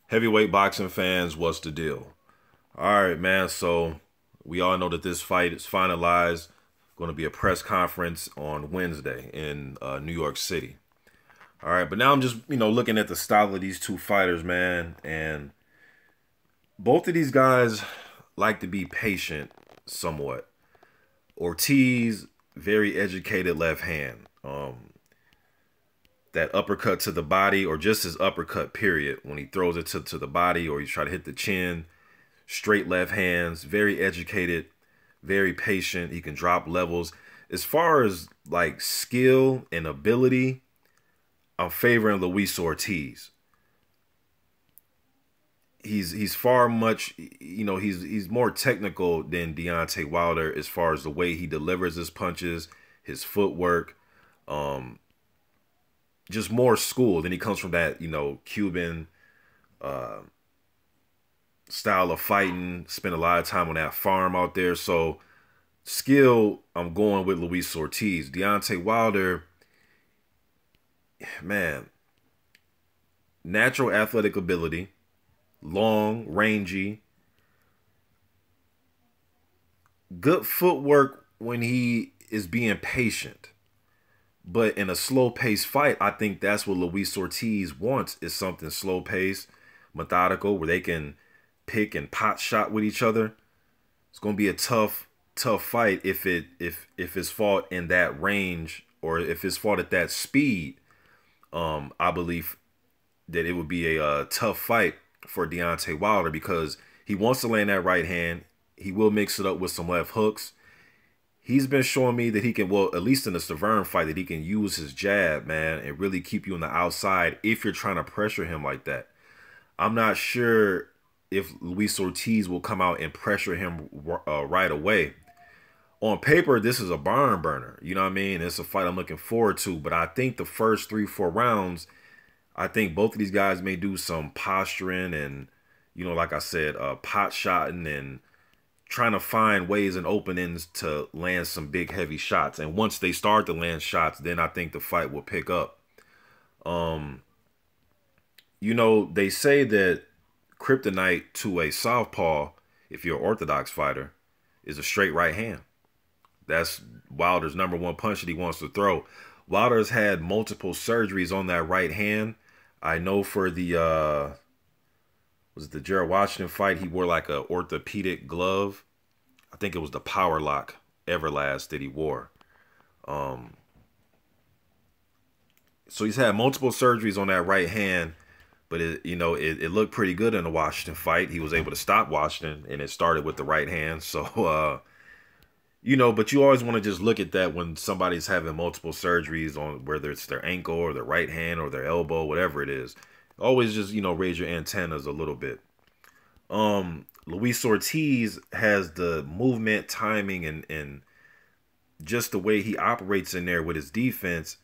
Heavyweight boxing fans, what's the deal? All right, man. So we all know that this fight is finalized. Going to be a press conference on Wednesday in New York City. All right, but now I'm just looking at the style of these two fighters, man, and both of these guys like to be patient somewhat. Ortiz, very educated left hand. That uppercut to the body, or just his uppercut, period, when he throws it to the body or he's trying to hit the chin. Straight left hands, very educated, very patient. He can drop levels. As far as like skill and ability, I'm favoring Luis Ortiz. He's far much, he's more technical than Deontay Wilder as far as the way he delivers his punches, his footwork, um, just more school. Then he comes from that, Cuban uh, style of fighting. Spent a lot of time on that farm out there. So skill, I'm going with Luis Ortiz. Deontay Wilder, man, natural athletic ability, long, rangy, good footwork when he is being patient. But in a slow paced fight, I think that's what Luis Ortiz wants, is something slow paced, methodical, where they can pick and pot shot with each other. It's gonna be a tough fight if it's fought in that range, or if it's fought at that speed. I believe that it would be a tough fight for Deontay Wilder, because he wants to land that right hand. He will mix it up with some left hooks. He's been showing me that he can, well, at least in the Severn fight, that he can use his jab, man, and really keep you on the outside if you're trying to pressure him like that. I'm not sure if Luis Ortiz will come out and pressure him right away. On paper, this is a barn burner. You know what I mean? It's a fight I'm looking forward to. But I think the first 3, 4 rounds, I think both of these guys may do some posturing and, like I said, pot shotting and trying to find ways and openings to land some big, heavy shots. And once they start to land shots, then I think the fight will pick up. Um, they say that kryptonite to a southpaw, if you're an orthodox fighter, is a straight right hand. That's Wilder's #1 punch that he wants to throw. Wilder's had multiple surgeries on that right hand. I know for the was it the Gerald Washington fight, he wore like a orthopedic glove. I think it was the Power Lock Everlast that he wore. Um, so he's had multiple surgeries on that right hand, but it looked pretty good in the Washington fight. He was able to stop Washington, and it started with the right hand. So but you always want to just look at that when somebody's having multiple surgeries on, whether it's their ankle or their right hand or their elbow, whatever it is. Always just, raise your antennas a little bit. Luis Ortiz has the movement, timing, and just the way he operates in there with his defense,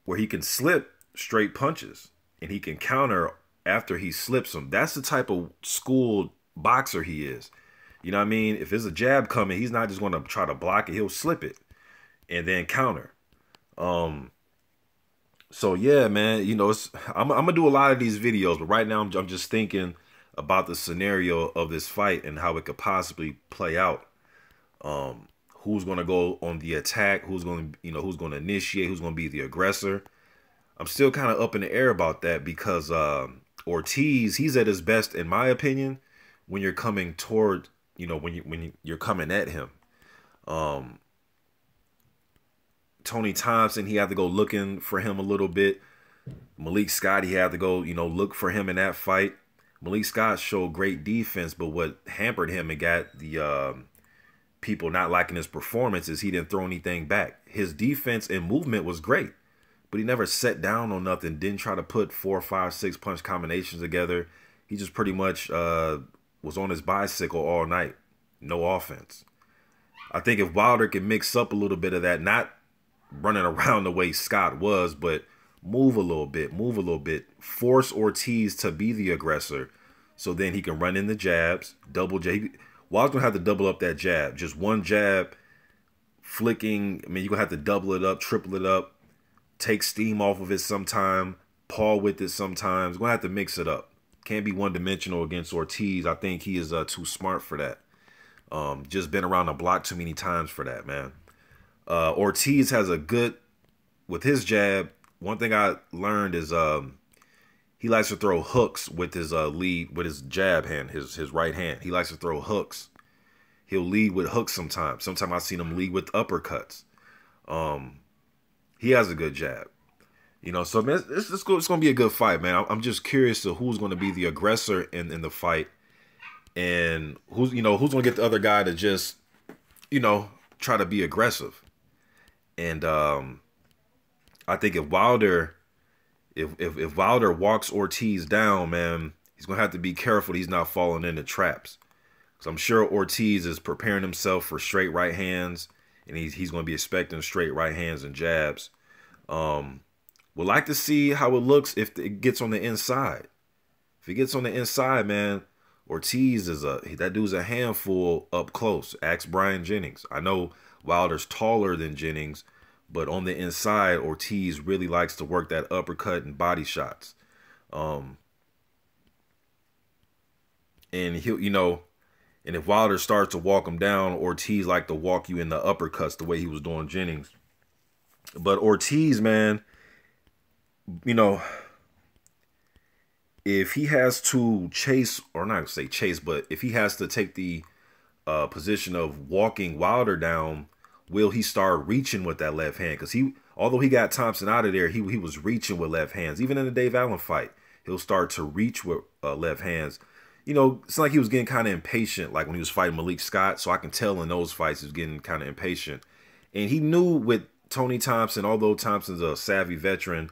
where he can slip straight punches and he can counter after he slips them. That's the type of schooled boxer he is. You know what I mean? If there's a jab coming, he's not just going to try to block it. He'll slip it and then counter. So yeah, man, I'm gonna do a lot of these videos, but right now I'm just thinking about the scenario of this fight and how it could possibly play out. Who's gonna go on the attack? Who's who's gonna initiate? Who's gonna be the aggressor? I'm still kind of up in the air about that, because Ortiz, he's at his best, in my opinion, when you're coming toward, when you're coming at him. Tony Thompson, he had to go looking for him a little bit. Malik Scott, he had to go, look for him in that fight. Malik Scott showed great defense, but what hampered him and got the people not liking his performance is he didn't throw anything back. His defense and movement was great, but he never sat down on nothing, didn't try to put 4, 5, 6 punch combinations together. He just pretty much was on his bicycle all night. No offense. I think if Wilder can mix up a little bit of that, not running around the way Scott was, but move a little bit, force Ortiz to be the aggressor, so then he can run in the jabs, double jab. Wilder's gonna have to double up that jab. Just one jab, flicking. I mean, you're gonna have to double it up, triple it up, take steam off of it sometime, paw with it sometimes. Gonna have to mix it up. Can't be one-dimensional against Ortiz. I think he is too smart for that. Just been around the block too many times for that, man. Ortiz has a good, with his jab, one thing I learned is he likes to throw hooks with his lead, with his jab hand, his right hand. He likes to throw hooks. He'll lead with hooks sometimes. Sometimes I've seen him lead with uppercuts. He has a good jab. You know, so man, it's going to be a good fight, man. I'm just curious to who's going to be the aggressor in the fight, and who's going to get the other guy to just, try to be aggressive. And I think if Wilder walks Ortiz down, man, he's going to have to be careful he's not falling into traps. So I'm sure Ortiz is preparing himself for straight right hands, and he's going to be expecting straight right hands and jabs. Would like to see how it looks if it gets on the inside. If it gets on the inside, man, Ortiz that dude's a handful up close. Ask Brian Jennings. I know Wilder's taller than Jennings, but on the inside, Ortiz really likes to work that uppercut and body shots. And he'll, and if Wilder starts to walk him down, Ortiz like to walk you in the uppercuts the way he was doing Jennings. But Ortiz, man, if he has to chase, or not say chase, but if he has to take the position of walking Wilder down, will he start reaching with that left hand? Because although he got Thompson out of there, he was reaching with left hands. Even in the Dave Allen fight, he'll start to reach with left hands. It's like he was getting kind of impatient, like when he was fighting Malik Scott. So I can tell in those fights he was getting kind of impatient. And he knew with Tony Thompson, although Thompson's a savvy veteran,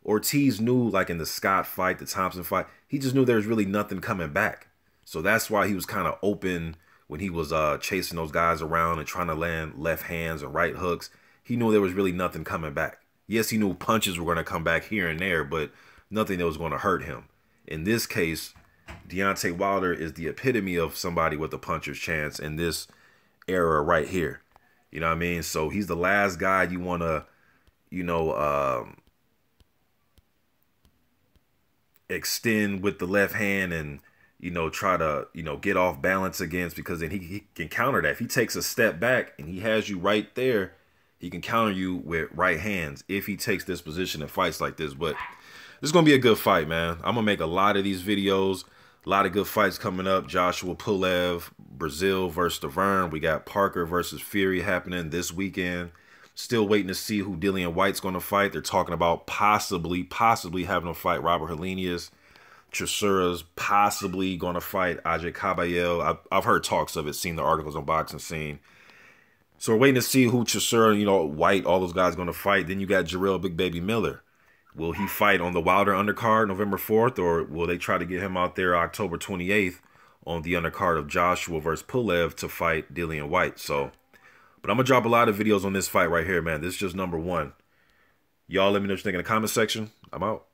Ortiz knew, like in the Scott fight, the Thompson fight, he just knew there was really nothing coming back. So that's why he was kind of open when he was chasing those guys around and trying to land left hands and right hooks. He knew there was really nothing coming back. Yes, he knew punches were going to come back here and there, but nothing that was going to hurt him. In this case, Deontay Wilder is the epitome of somebody with a puncher's chance in this era right here. You know what I mean? So he's the last guy you want to, extend with the left hand and, try to, get off balance against, because then he can counter that. If he takes a step back and he has you right there, he can counter you with right hands if he takes this position in fights like this. But this is going to be a good fight, man. I'm going to make a lot of these videos. A lot of good fights coming up. Joshua Pulev, Brazil versus Stavern. We got Parker versus Fury happening this weekend. Still waiting to see who Dillian White's going to fight. They're talking about possibly having him fight Robert Helenius. Chisura's possibly going to fight Ajay Caballel. I've heard talks of it, seen the articles on Boxing Scene. So we're waiting to see who Chisura, White, all those guys going to fight. Then you got Jarrell Big Baby Miller. Will he fight on the Wilder undercard November 4th, or will they try to get him out there October 28th on the undercard of Joshua versus Pulev to fight Dillian White? So, but I'm going to drop a lot of videos on this fight right here, man. This is just number one. Y'all let me know what you think in the comment section. I'm out.